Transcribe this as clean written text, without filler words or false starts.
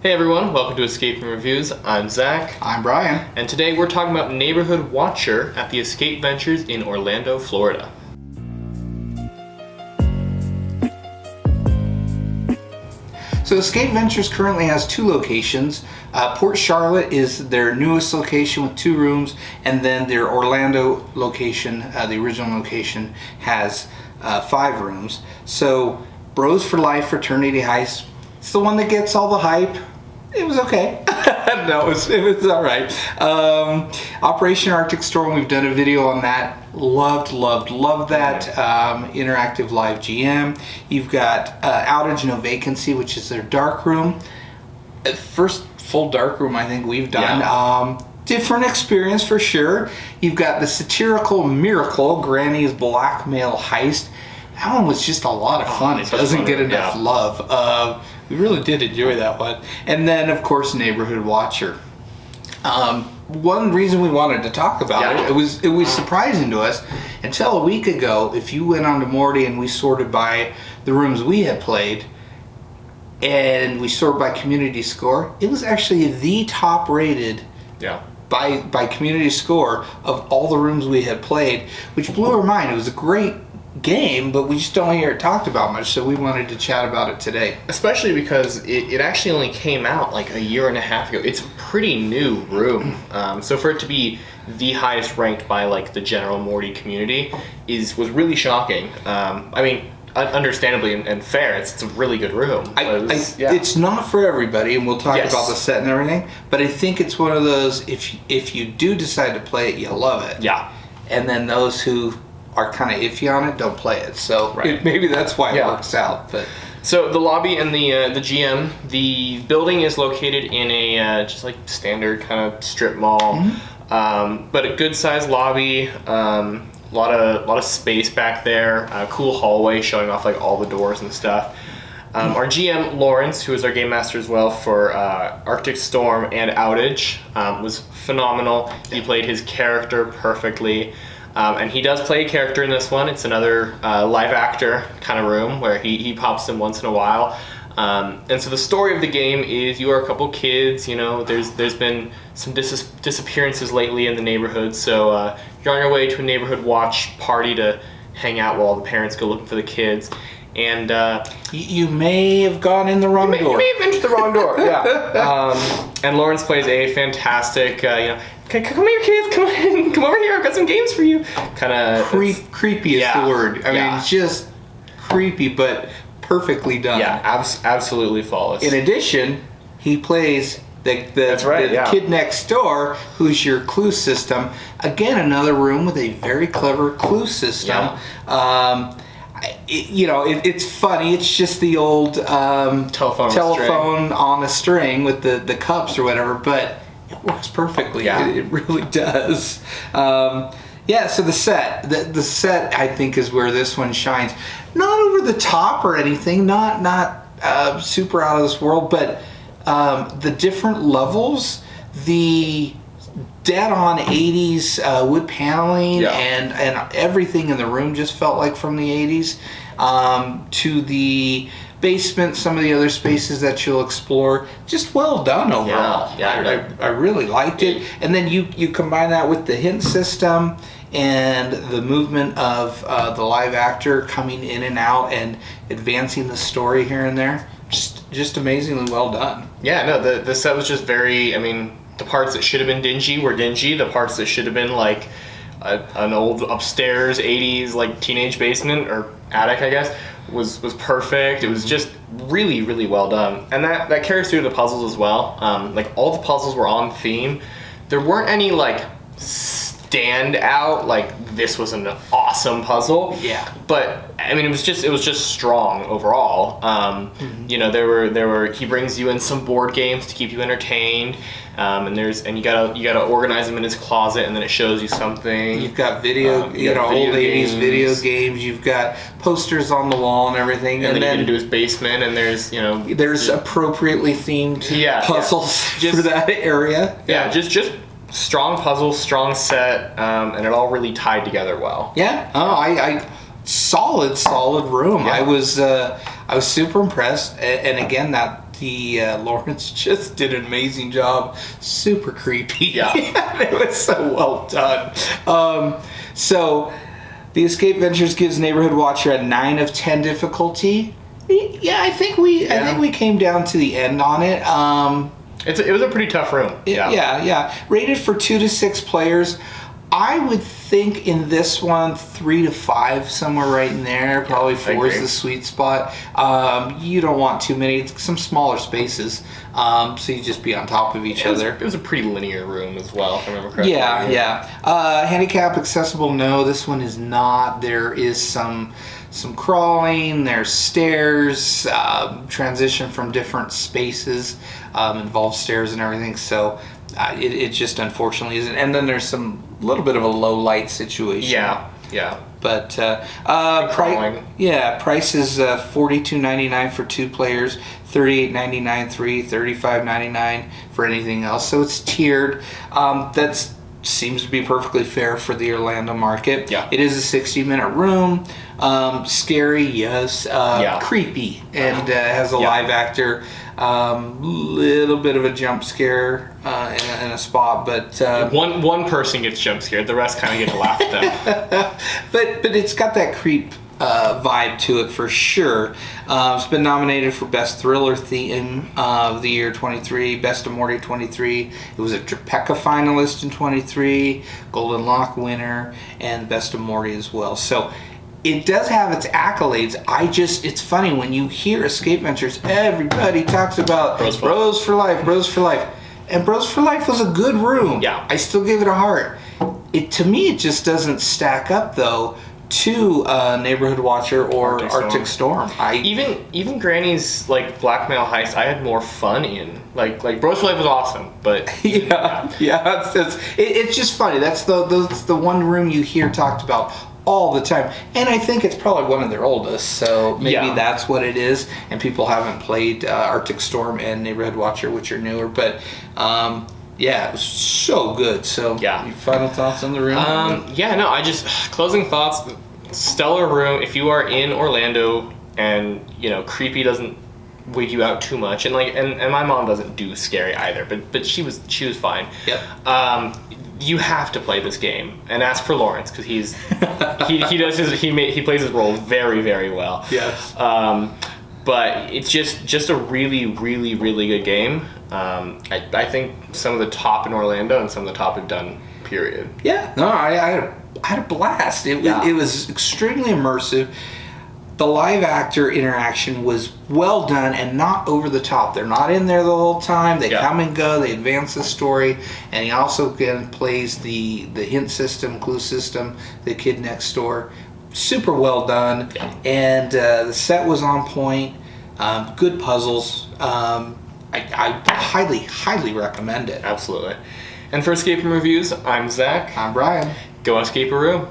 Hey everyone, welcome to Escape and Reviews. I'm Zach. I'm Brian. And today we're talking about Neighborhood Watcher at the Escape Ventures in Orlando, Florida. So Escape Ventures currently has two locations. Port Charlotte is their newest location with 2 rooms, and then their Orlando location, the original location, has 5 rooms. So Bros for Life Fraternity Heist, it's the one that gets all the hype. It was okay. No, it was all right. Operation Arctic Storm, we've done a video on that. Loved that. Interactive Live GM. You've got Outage No Vacancy, which is their dark room. First full dark room I think we've done. Yeah. Different experience for sure. You've got the satirical Miracle, Granny's Blackmail Heist. That one was just a lot of fun. It doesn't get enough love. We really did enjoy that one. And then, of course, Neighborhood Watcher. One reason we wanted to talk about it was surprising to us. Until a week ago, if you went on to Morty and we sorted by the rooms we had played, and we sorted by community score, it was actually the top rated by community score of all the rooms we had played, which blew our mind. It was a great game, but we just don't hear it talked about much, so we wanted to chat about it today. Especially because it actually only came out like a year and a half ago. It's a pretty new room. So for it to be the highest ranked by like the general Morty community was really shocking. I mean, understandably and fair, it's a really good room. It's not for everybody, and we'll talk about the set and everything, but I think it's one of those, if you do decide to play it, you'll love it. Yeah. And then those who are kind of iffy on it, don't play it. So maybe that's why it works out. But so the lobby and the GM, the building is located in a just like standard kind of strip mall, but a good sized lobby. A lot of space back there. Cool hallway showing off like all the doors and stuff. Our GM Lawrence, who is our game master as well for Arctic Storm and Outage, was phenomenal. He played his character perfectly. And he does play a character in this one. It's another live actor kind of room where he pops in once in a while. And so the story of the game is you are a couple kids. You know, there's been some disappearances lately in the neighborhood. So you're on your way to a neighborhood watch party to hang out while the parents go looking for the kids. And you may have gone in the wrong door. You may have entered the wrong door. Yeah. And Lawrence plays a fantastic. Come here, kids. Come over here. I've got some games for you. Kind of creepy is the word. I mean, just creepy, but perfectly done. Yeah, absolutely flawless. In addition, he plays the kid next door, who's your clue system. Again, another room with a very clever clue system. Yeah. It's funny. It's just the old telephone on a string with the cups or whatever, but it works perfectly. Yeah. It really does. So the set I think is where this one shines. Not over the top or anything, not super out of this world, but the different levels, the dead on 80s wood paneling and everything in the room just felt like from the 80s, to the basement, some of the other spaces that you'll explore, just well done overall. I really liked it. And then you combine that with the hint system and the movement of the live actor coming in and out and advancing the story here and there. Just amazingly well done. Yeah, no, the set was just very, I mean, the parts that should have been dingy were dingy. The parts that should have been like an old upstairs 80s like teenage basement or attic, I guess, was perfect. It was just really, really well done. And that carries through the puzzles as well. Like all the puzzles were on theme. There weren't any like stand out like this was an awesome puzzle. Yeah. But I mean, it was just strong overall. There were he brings you in some board games to keep you entertained. And you gotta organize them in his closet, and then it shows you something. You've got old 80s video games. You've got posters on the wall and everything. And then you get into his basement, and there's appropriately themed puzzles for that area. Yeah, just strong puzzles, strong set, and it all really tied together well. Yeah. I solid room. Yeah. I was super impressed, and again, that Lawrence just did an amazing job. Super creepy. Yeah. It was so well done. So the Escape Ventures gives Neighborhood Watcher a 9 of 10 difficulty. Yeah, I think we came down to the end on it. It was a pretty tough room. Yeah. Rated for 2 to 6 players. I would think in this one 3 to 5, somewhere right in there. Probably 4 is the sweet spot. You don't want too many. It's some smaller spaces, so you just be on top of each other. It was a pretty linear room as well, if I remember correctly. Yeah. Handicap accessible? No, this one is not. There is some crawling. There's stairs. Transition from different spaces involves stairs and everything. So. It just unfortunately isn't. And then there's some little bit of a low light situation. Yeah. But price is $42.99 for 2 players, $38.99 3, $35.99 for anything else. So it's tiered. That seems to be perfectly fair for the Orlando market. Yeah. It is a 60-minute room. Scary, yes. Creepy, and has a live actor. Little bit of a jump scare in a spot, but one person gets jump scared. The rest kind of get to laugh at them. but it's got that creep vibe to it for sure. It's been nominated for Best Thriller Theme of the Year 23, Best of Morty 23. It was a Tribeca finalist in 23, Golden Lock winner, and Best of Morty as well. So it does have its accolades. It's funny when you hear Escape Ventures, everybody talks about Bros for Life. And Bros for Life was a good room. Yeah. I still give it a heart. To me, it just doesn't stack up, though, to Neighborhood Watcher or Arctic Storm. Even Granny's blackmail heist, I had more fun in. Like Bros for Life was awesome, but it's just funny. That's the one room you hear talked about all the time, and I think it's probably one of their oldest, so maybe that's what it is, and people haven't played Arctic Storm and Neighborhood Watcher, which are newer, but it was so good. So your final thoughts on the room? Closing thoughts, stellar room. If you are in Orlando and creepy doesn't wig you out too much, and my mom doesn't do scary either, but she was fine. Yep. You have to play this game and ask for Lawrence, because he plays his role very, very well. Yes. But it's just a really, really, really good game. I think some of the top in Orlando and some of the top have done. Period. Yeah. No, I had a blast. It was extremely immersive. The live actor interaction was well done and not over the top. They're not in there the whole time. They come and go. They advance the story. And he also plays the hint system, clue system, the kid next door. Super well done. Yeah. And the set was on point. Good puzzles. I highly, highly recommend it. Absolutely. And for Escape Room Reviews, I'm Zach. I'm Brian. Go escape a room.